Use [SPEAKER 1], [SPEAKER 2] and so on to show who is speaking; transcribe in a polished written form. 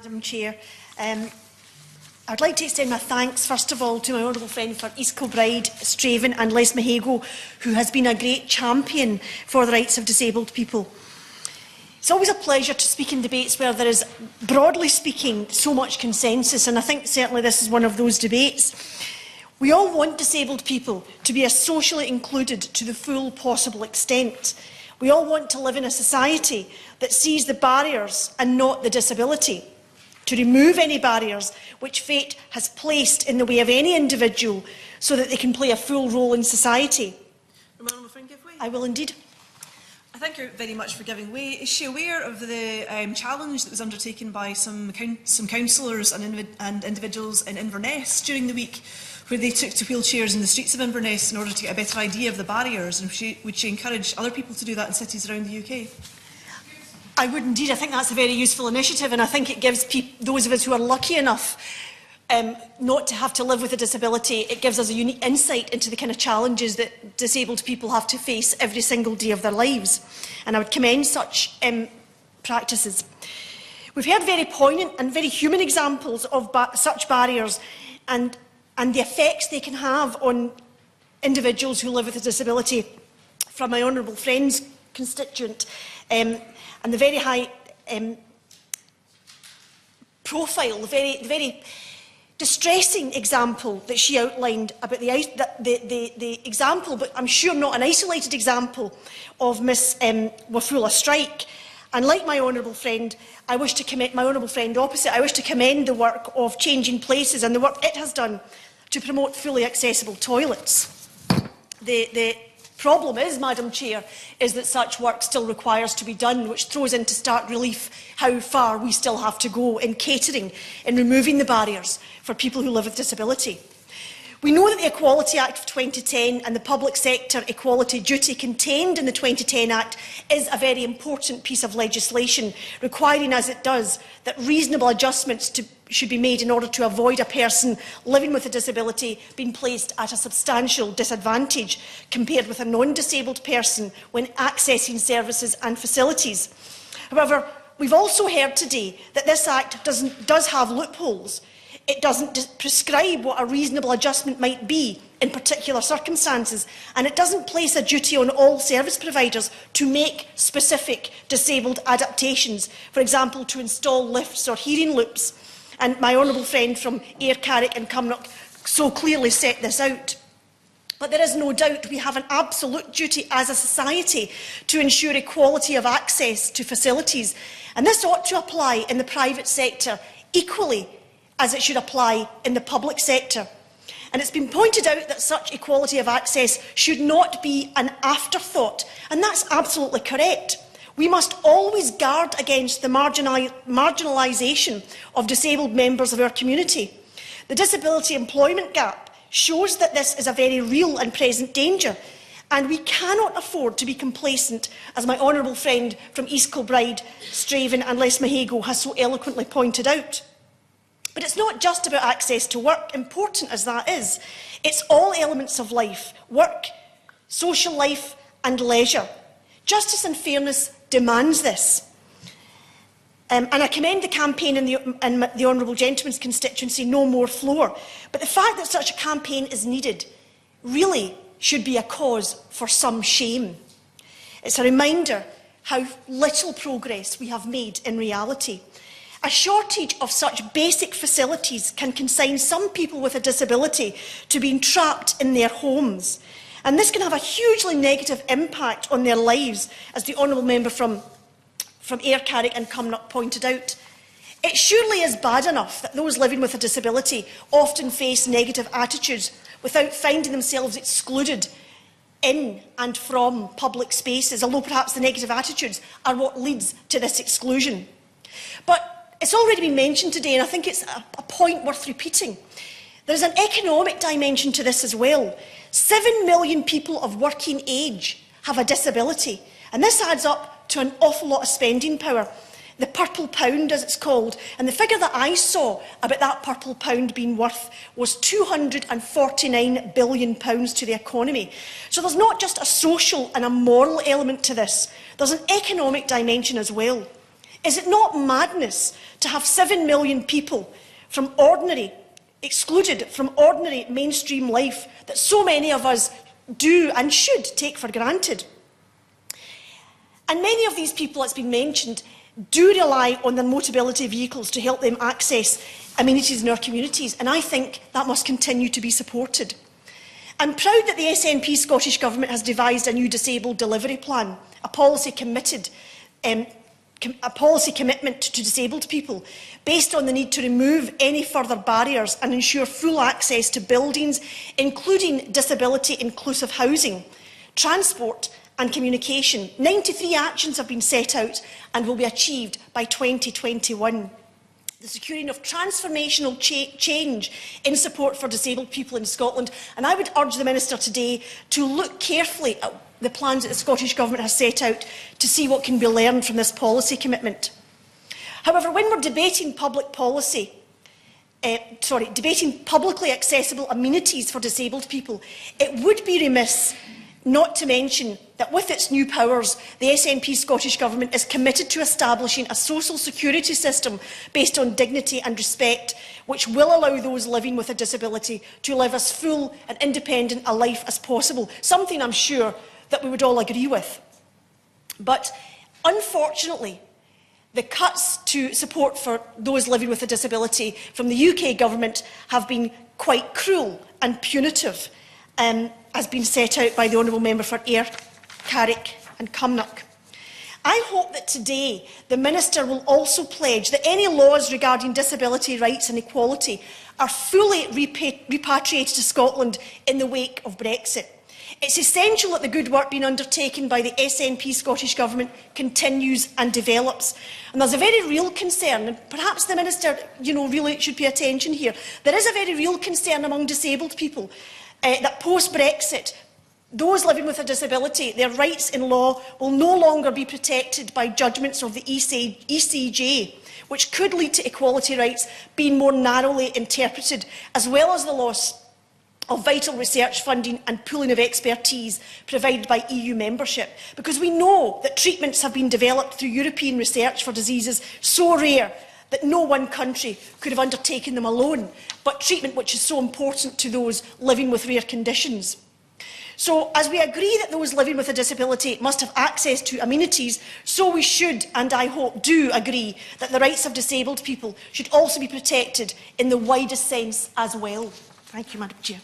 [SPEAKER 1] Madam Chair. I'd like to extend my thanks, first of all, to my honourable friend for East Kilbride, Straven and Lesmahago, who has been a great champion for the rights of disabled people. It's always a pleasure to speak in debates where there is, broadly speaking, so much consensus, and I think certainly this is one of those debates. We all want disabled people to be as socially included to the full possible extent. We all want to live in a society that sees the barriers and not the disability, to remove any barriers which fate has placed in the way of any individual so that they can play a full role in society. I will indeed.
[SPEAKER 2] I thank her very much for giving way. Is she aware of the challenge that was undertaken by some councillors and individuals in Inverness during the week, where they took to wheelchairs in the streets of Inverness in order to get a better idea of the barriers? And would she encourage other people to do that in cities around the UK?
[SPEAKER 1] I would indeed. I think that's a very useful initiative, and I think it gives those of us who are lucky enough not to have to live with a disability, it gives us a unique insight into the kind of challenges that disabled people have to face every single day of their lives. And I would commend such practices. We've heard very poignant and very human examples of such barriers and the effects they can have on individuals who live with a disability from my honourable friend's constituent, and the very high profile, the very distressing example that she outlined about the example, but I'm sure not an isolated example, of Miss Wafula Strike. And like my honourable friend, I wish to commend my honourable friend opposite. I wish to commend the work of Changing Places and the work it has done to promote fully accessible toilets. The problem is, Madam Chair, is that such work still requires to be done, which throws into stark relief how far we still have to go in catering, in removing the barriers for people who live with disability. We know that the Equality Act of 2010 and the public sector equality duty contained in the 2010 Act is a very important piece of legislation, requiring, as it does, that reasonable adjustments should be made in order to avoid a person living with a disability being placed at a substantial disadvantage compared with a non-disabled person when accessing services and facilities. However, we've also heard today that this Act does have loopholes. It doesn't prescribe what a reasonable adjustment might be in particular circumstances, and it doesn't place a duty on all service providers to make specific disabled adaptations, for example, to install lifts or hearing loops. And my honourable friend from Ayr, Carrick and Cumnock so clearly set this out. But there is no doubt we have an absolute duty as a society to ensure equality of access to facilities, and this ought to apply in the private sector equally as it should apply in the public sector. And it's been pointed out that such equality of access should not be an afterthought, and that's absolutely correct. We must always guard against the marginalisation of disabled members of our community. The disability employment gap shows that this is a very real and present danger, and we cannot afford to be complacent, as my honourable friend from East Kilbride, Straven and Lesmahago has so eloquently pointed out. But it's not just about access to work, important as that is. It's all elements of life: work, social life and leisure. Justice and fairness demands this. And I commend the campaign in the honourable gentleman's constituency, No More Floor. But the fact that such a campaign is needed really should be a cause for some shame. It's a reminder how little progress we have made in reality. A shortage of such basic facilities can consign some people with a disability to being trapped in their homes. And this can have a hugely negative impact on their lives, as the honourable member from Ayr, Carrick and Cumnock pointed out. It surely is bad enough that those living with a disability often face negative attitudes without finding themselves excluded in and from public spaces, although perhaps the negative attitudes are what leads to this exclusion. But it's already been mentioned today, and I think it's a point worth repeating. There's an economic dimension to this as well. 7 million people of working age have a disability, and this adds up to an awful lot of spending power. The purple pound, as it's called, and the figure that I saw about that purple pound being worth was £249 billion to the economy. So there's not just a social and a moral element to this, there's an economic dimension as well. Is it not madness to have 7 million people excluded from ordinary mainstream life that so many of us do and should take for granted? And many of these people, it's been mentioned, do rely on their mobility vehicles to help them access amenities in our communities, and I think that must continue to be supported. I'm proud that the SNP Scottish Government has devised a new disabled delivery plan, a policy commitment to disabled people, based on the need to remove any further barriers and ensure full access to buildings, including disability-inclusive housing, transport and communication. 93 actions have been set out and will be achieved by 2021. The securing of transformational change in support for disabled people in Scotland. And I would urge the Minister today to look carefully at the plans that the Scottish Government has set out to see what can be learned from this policy commitment. However, when we're debating publicly accessible amenities for disabled people, it would be remiss not to mention that with its new powers, the SNP Scottish Government is committed to establishing a social security system based on dignity and respect, which will allow those living with a disability to live as full and independent a life as possible, something I'm sure that we would all agree with. But unfortunately, the cuts to support for those living with a disability from the UK Government have been quite cruel and punitive, as been set out by the Honourable Member for Ayr, Carrick and Cumnock. I hope that today the Minister will also pledge that any laws regarding disability rights and equality are fully repatriated to Scotland in the wake of Brexit. It's essential that the good work being undertaken by the SNP Scottish Government continues and develops. And there's a very real concern, and perhaps the Minister really should pay attention here. There is a very real concern among disabled people that post-Brexit, those living with a disability, their rights in law will no longer be protected by judgments of the ECJ, which could lead to equality rights being more narrowly interpreted, as well as the loss of vital research funding and pooling of expertise provided by EU membership. Because we know that treatments have been developed through European research for diseases so rare that no one country could have undertaken them alone, but treatment which is so important to those living with rare conditions. So, as we agree that those living with a disability must have access to amenities, so we should, and I hope do, agree that the rights of disabled people should also be protected in the widest sense as well. Thank you, Madam Chair.